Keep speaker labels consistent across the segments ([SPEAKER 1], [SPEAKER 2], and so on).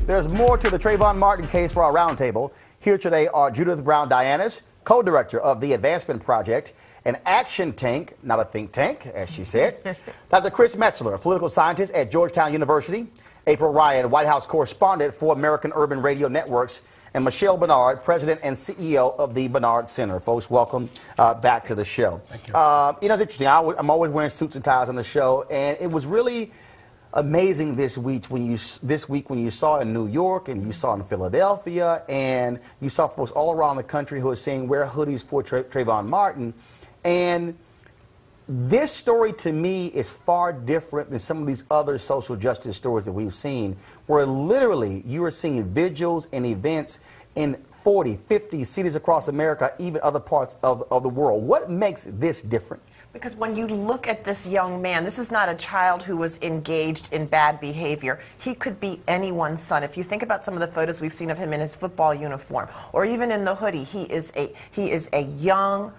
[SPEAKER 1] There's more to the Trayvon Martin case for our roundtable. Here today are Judith, Browne, Dianis, co-director of the Advancement Project, an action tank, not a think tank, as she said. Dr. Chris Metzler, a political scientist at Georgetown University. April Ryan, White House correspondent for American Urban Radio Networks. And Michelle Bernard, president and CEO of the Bernard Center. Folks, welcome back to the show.
[SPEAKER 2] Thank you.
[SPEAKER 1] It's interesting. I'm always wearing suits and ties on the show, and it was really amazing this week when you saw in New York and you saw in Philadelphia, and you saw folks all around the country who are saying wear hoodies for Trayvon Martin. And this story to me is far different than some of these other social justice stories that we've seen, where literally you are seeing vigils and events in 40, 50 cities across America, even other parts of the world. What makes this different?
[SPEAKER 3] Because when you look at this young man, this is not a child who was engaged in bad behavior. He could be anyone's son. If you think about some of the photos we've seen of him in his football uniform, or even in the hoodie, he was a young,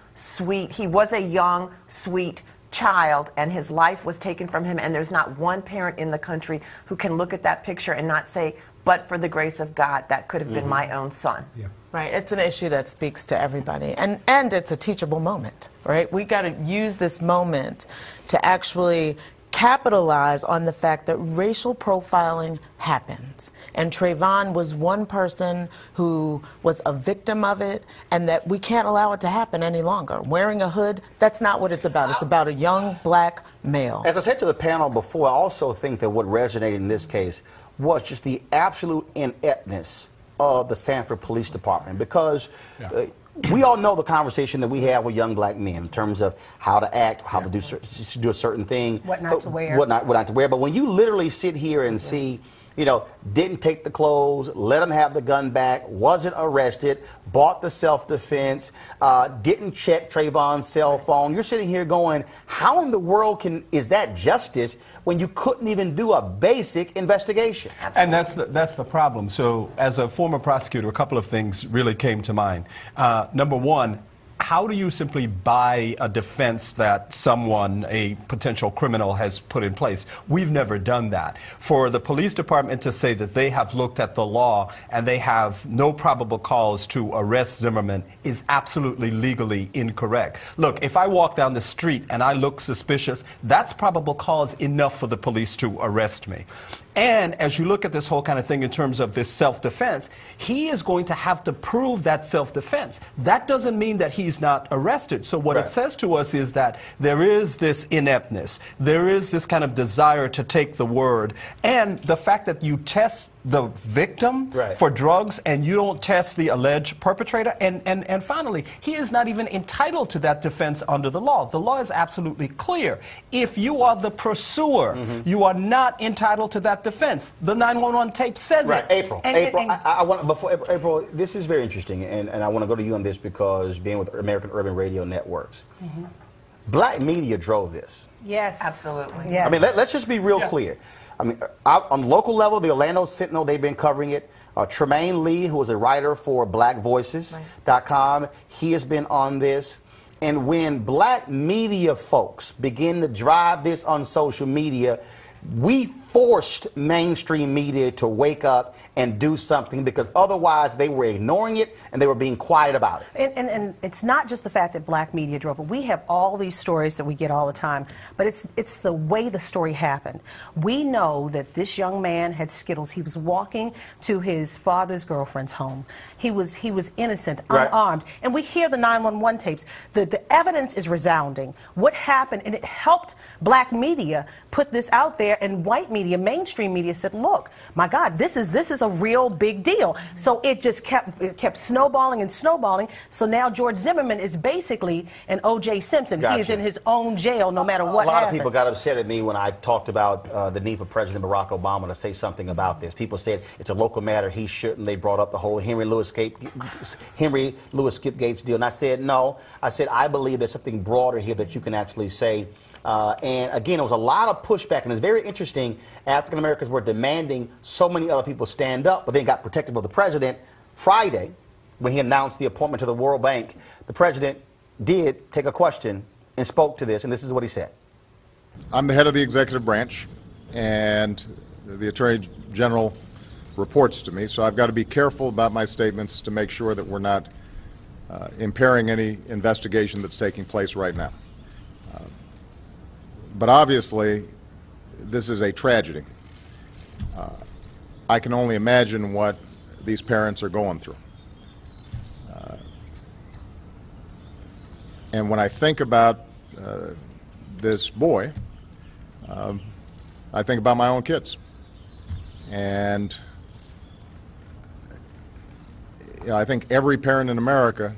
[SPEAKER 3] sweet child, and his life was taken from him, and there's not one parent in the country who can look at that picture and not say, but for the grace of God, that could have been my own son.
[SPEAKER 2] Yeah.
[SPEAKER 4] Right, it's an issue that speaks to everybody, and it's a teachable moment, right? We got to use this moment to actually capitalize on the fact that racial profiling happens. And Trayvon was one person who was a victim of it, and that we can't allow it to happen any longer. Wearing a hood, that's not what it's about. It's about a young black male.
[SPEAKER 1] As I said to the panel before, I also think that what resonated in this case was just the absolute ineptness of the Sanford Police Department, because we all know the conversation that we have with young black men in terms of how to act, how to do a certain thing,
[SPEAKER 5] what not to wear.
[SPEAKER 1] What not to wear. But when you literally sit here and see, didn't take the clothes, let him have the gun back, wasn't arrested, bought the self-defense, didn't check Trayvon's cell phone. You're sitting here going, how in the world is that justice when you couldn't even do a basic investigation?
[SPEAKER 2] And that's the problem. So as a former prosecutor, a couple of things really came to mind. Number one, how do you simply buy a defense that someone, a potential criminal, has put in place? We've never done that. For the police department to say that they have looked at the law and they have no probable cause to arrest Zimmerman is absolutely legally incorrect. Look, if I walk down the street and I look suspicious, that's probable cause enough for the police to arrest me. And as you look at this whole kind of thing in terms of this self-defense, he is going to have to prove that self-defense. That doesn't mean that he's not arrested. So what it says to us is that there is this ineptness. There is this kind of desire to take the word. And the fact that you test the victim for drugs and you don't test the alleged perpetrator. And finally, he is not even entitled to that defense under the law. The law is absolutely clear. If you are the pursuer, you are not entitled to that defense. The 911 tape says it.
[SPEAKER 1] April, April, this is very interesting, and I want to go to you on this because being with American Urban Radio Networks, black media drove this.
[SPEAKER 5] Yes.
[SPEAKER 3] Absolutely.
[SPEAKER 5] Yes.
[SPEAKER 1] I mean, let's just be real clear. I mean, on the local level, the Orlando Sentinel, they've been covering it. Tremaine Lee, who is a writer for blackvoices.com, he has been on this. And when black media folks begin to drive this on social media, we forced mainstream media to wake up and do something, because otherwise they were ignoring it and they were being quiet about it.
[SPEAKER 5] And it's not just the fact that black media drove it. We have all these stories that we get all the time, but it's the way the story happened. We know that this young man had Skittles. He was walking to his father's girlfriend's home. He was innocent, unarmed. And we hear the 911 tapes. The evidence is resounding. What happened, and it helped black media put this out there, and white media, mainstream media, said, look, my God, this is a real big deal. So it just kept snowballing and snowballing. So now George Zimmerman is basically an O.J. Simpson. He is in his own jail no matter what happens.
[SPEAKER 1] A lot of people got upset at me when I talked about the need for President Barack Obama to say something about this. People said it's a local matter, he shouldn't. They brought up the whole Henry Louis Skip Gates deal. And I said, no. I said, I believe there's something broader here that you can actually say. And again, it was a lot of pushback, and it's very interesting. African Americans were demanding so many other people stand up, but then got protective of the president. Friday, when he announced the appointment to the World Bank, the president did take a question and spoke to this, and this is what he said.
[SPEAKER 6] I'm the head of the executive branch, and the Attorney General reports to me, so I've got to be careful about my statements to make sure that we're not impairing any investigation that's taking place right now. But obviously, this is a tragedy. I can only imagine what these parents are going through. And when I think about this boy, I think about my own kids. And you know, I think every parent in America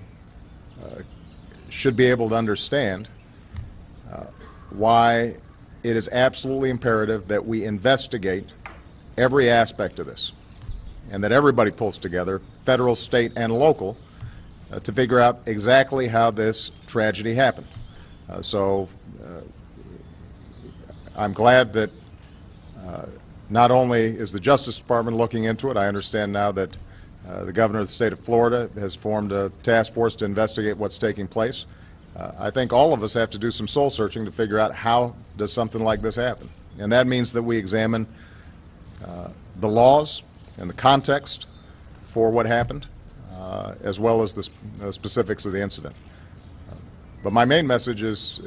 [SPEAKER 6] should be able to understand why it is absolutely imperative that we investigate every aspect of this, and that everybody pulls together, federal, state, and local, to figure out exactly how this tragedy happened. So I'm glad that not only is the Justice Department looking into it, I understand now that the governor of the state of Florida has formed a task force to investigate what's taking place. I think all of us have to do some soul searching to figure out how does something like this happen. And that means that we examine the laws and the context for what happened, as well as the specifics of the incident. But my main message is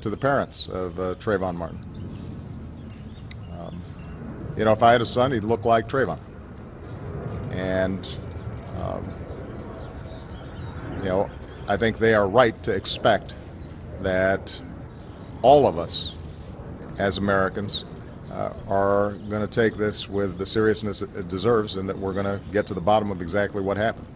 [SPEAKER 6] to the parents of Trayvon Martin. You know, if I had a son, he'd look like Trayvon. And, you know, I think they are right to expect that all of us as Americans are going to take this with the seriousness it deserves, and that we're going to get to the bottom of exactly what happened.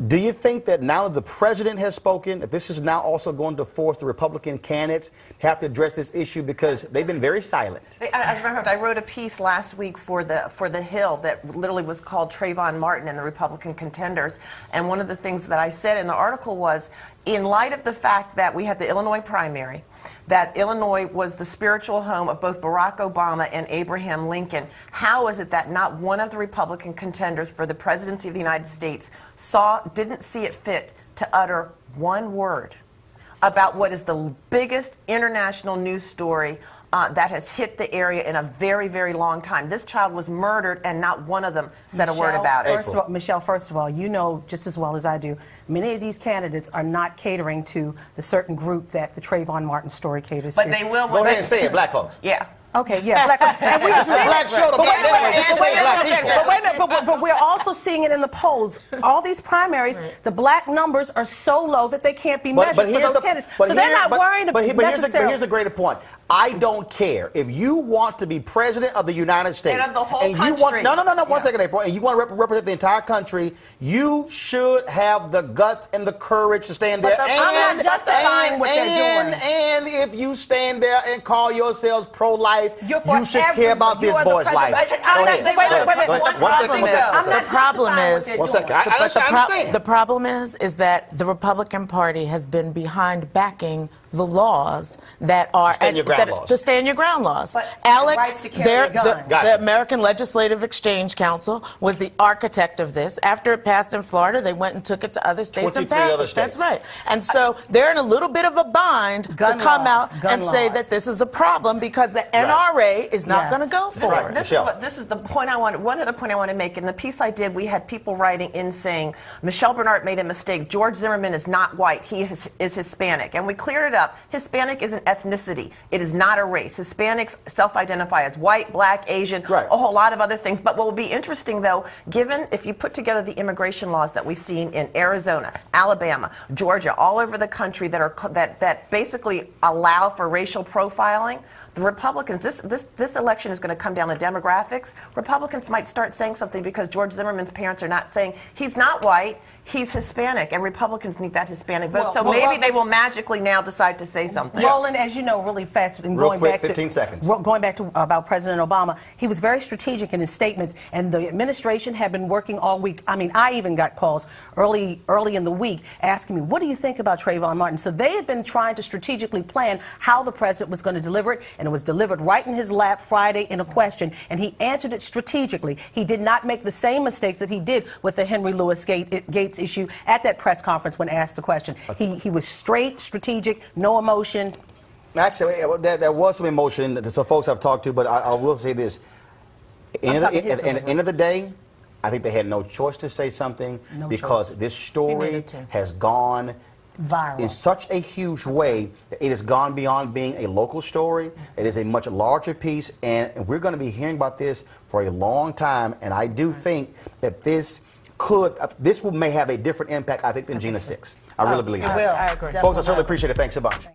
[SPEAKER 1] Do you think that now that the president has spoken, that this is now also going to force the Republican candidates to have to address this issue, because they've been very silent?
[SPEAKER 3] As a matter of fact, I wrote a piece last week for the Hill that literally was called Trayvon Martin and the Republican Contenders. And one of the things that I said in the article was, in light of the fact that we had the Illinois primary, that Illinois was the spiritual home of both Barack Obama and Abraham Lincoln, how is it that not one of the Republican contenders for the presidency of the United States didn't see it fit to utter one word about what is the biggest international news story that has hit the area in a very, very long time? This child was murdered, and not one of them said a word about it.
[SPEAKER 5] Michelle, first of all, you know just as well as I do, many of these candidates are not catering to the certain group that the Trayvon Martin story caters to.
[SPEAKER 3] But they will.
[SPEAKER 1] Go ahead and say it, black folks.
[SPEAKER 3] Yeah.
[SPEAKER 5] Okay, yeah, black. And we
[SPEAKER 1] This is a black show.
[SPEAKER 5] but we're also seeing it in the polls. All these primaries, the black numbers are so low that they can't be measured for those candidates. So they're not worrying about necessarily.
[SPEAKER 1] But here's a greater point. I don't care if you want to be president of the United States
[SPEAKER 3] and of the whole
[SPEAKER 1] country. One second, April. And you want to represent the entire country. You should have the guts and the courage to stand there.
[SPEAKER 5] I'm not justifying what they're doing.
[SPEAKER 1] And if you stand there and call yourselves pro-life, you should care about this boy's life.
[SPEAKER 4] The problem is,
[SPEAKER 1] the
[SPEAKER 4] problem is that the Republican Party has been behind backing the laws that are
[SPEAKER 1] the
[SPEAKER 4] stand your ground laws.
[SPEAKER 5] But
[SPEAKER 4] Alec,
[SPEAKER 5] rights to carry a gun.
[SPEAKER 4] the American Legislative Exchange Council was the architect of this. After it passed in Florida, they went and took it to other states and passed it. That's right. And so they're in a little bit of a bind to come out and say that this is a problem, because the NRA is not going to go for it.
[SPEAKER 3] This is the point I want. One other point I want to make. In the piece I did, we had people writing in saying, Michelle Bernard made a mistake. George Zimmerman is not white. He is Hispanic. And we cleared it up. Hispanic is an ethnicity. It is not a race. Hispanics self-identify as white, black, Asian, a whole lot of other things. But what will be interesting, though, given if you put together the immigration laws that we've seen in Arizona, Alabama, Georgia, all over the country that basically allow for racial profiling, the Republicans, this election is going to come down to demographics. Republicans might start saying something because George Zimmerman's parents are not saying he's not white, he's Hispanic, and Republicans need that Hispanic vote. Maybe they will magically now decide to say something.
[SPEAKER 5] Roland, as you know, really fast, and
[SPEAKER 1] going back to about President Obama, he was very strategic in his statements, and the administration had been working all week. I mean, I even got calls early in the week asking me, what do you think about Trayvon Martin? So they had been trying to strategically plan how the president was going to deliver it, and it was delivered right in his lap Friday in a question, and he answered it strategically. He did not make the same mistakes that he did with the Henry Louis Gates issue at that press conference when asked the question. He was straight, strategic, no emotion. Actually, there was some emotion to some folks I've talked to, but I will say this. At the end of the day, I think they had no choice to say something because this story has gone
[SPEAKER 5] viral
[SPEAKER 1] in such a huge way that it has gone beyond being a local story. It is a much larger piece, and we're going to be hearing about this for a long time. And I do think that this may have a different impact, I think, than Gina 6. I really believe that.
[SPEAKER 5] I agree.
[SPEAKER 1] Folks, I certainly appreciate it. Thanks so much.